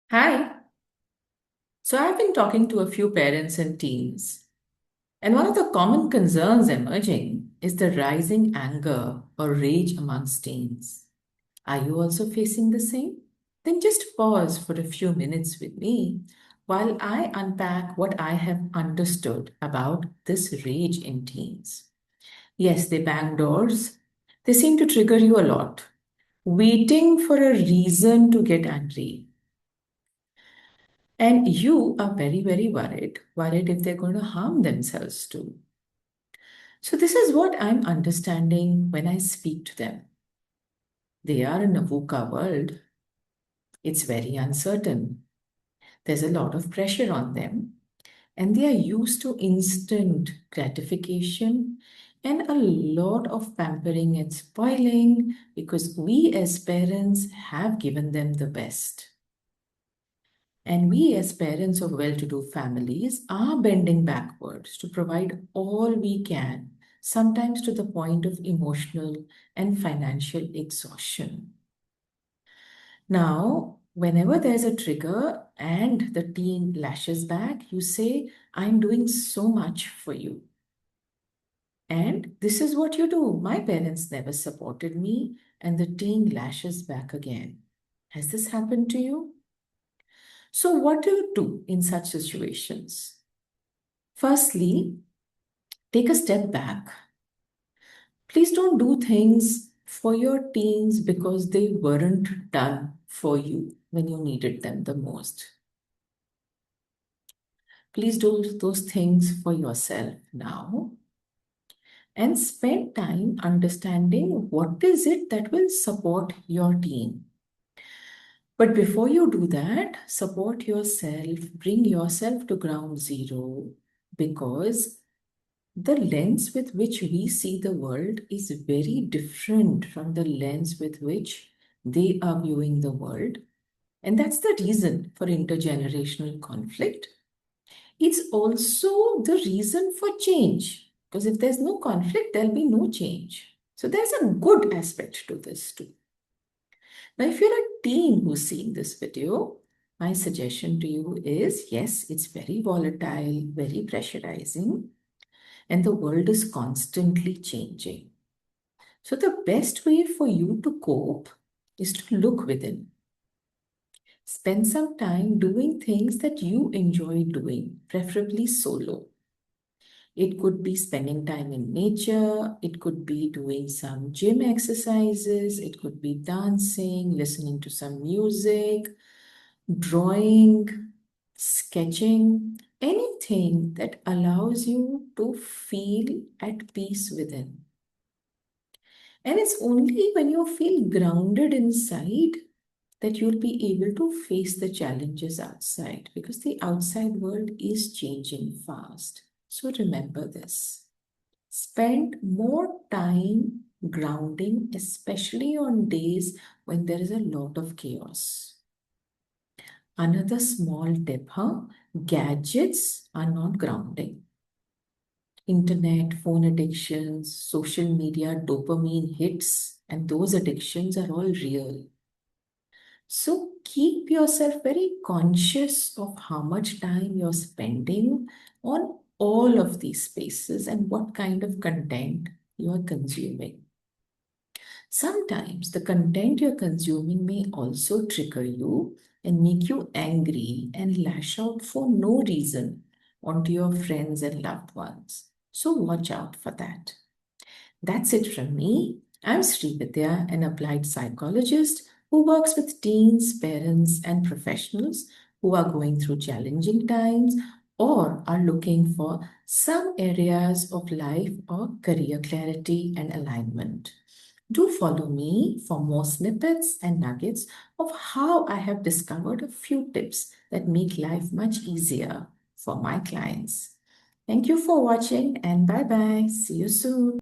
Hi. So I've been talking to a few parents and teens, and one of the common concerns emerging is the rising anger or rage amongst teens. Are you also facing the same? Then just pause for a few minutes with me while I unpack what I have understood about this rage in teens. Yes, they bang doors. They seem to trigger you a lot, waiting for a reason to get angry. And you are very, very worried if they're going to harm themselves too. So, this is what I'm understanding when I speak to them. They are in a VUCA world. It's very uncertain. There's a lot of pressure on them, and they are used to instant gratification and a lot of pampering and spoiling because we as parents have given them the best. And we, as parents of well to do families, are bending backwards to provide all we can, sometimes to the point of emotional and financial exhaustion. Now, whenever there's a trigger and the teen lashes back, you say, I'm doing so much for you. And this is what you do. My parents never supported me, and the teen lashes back again. Has this happened to you? So, what do you do in such situations? Firstly, take a step back. Please don't do things for your teens because they weren't done for you when you needed them the most. Please do those things for yourself now and spend time understanding what is it that will support your teen. But before you do that, support yourself, bring yourself to ground zero because the lens with which we see the world is very different from the lens with which they are viewing the world. And that's the reason for intergenerational conflict. It's also the reason for change. Because if there's no conflict, there'll be no change. So there's a good aspect to this too. Now, if you're a teen who's seeing this video, my suggestion to you is yes, it's very volatile, very pressurizing, and the world is constantly changing. So, the best way for you to cope is to look within. Spend some time doing things that you enjoy doing, preferably solo. It could be spending time in nature, it could be doing some gym exercises, it could be dancing, listening to some music, drawing, sketching, anything that allows you to feel at peace within. And it's only when you feel grounded inside that you'll be able to face the challenges outside because the outside world is changing fast. So remember this. Spend more time grounding, especially on days when there is a lot of chaos. Another small tip, huh? Gadgets are not grounding. Internet, phone addictions, social media, dopamine hits, and those addictions are all real. So keep yourself very conscious of how much time you're spending on all of these spaces and what kind of content you are consuming. Sometimes the content you're consuming may also trigger you and make you angry and lash out for no reason onto your friends and loved ones. So watch out for that. That's it from me. I'm Srividya, an applied psychologist who works with teens, parents, and professionals who are going through challenging times or are looking for some areas of life or career clarity and alignment. Do follow me for more snippets and nuggets of how I have discovered a few tips that make life much easier for my clients. Thank you for watching and bye bye. See you soon.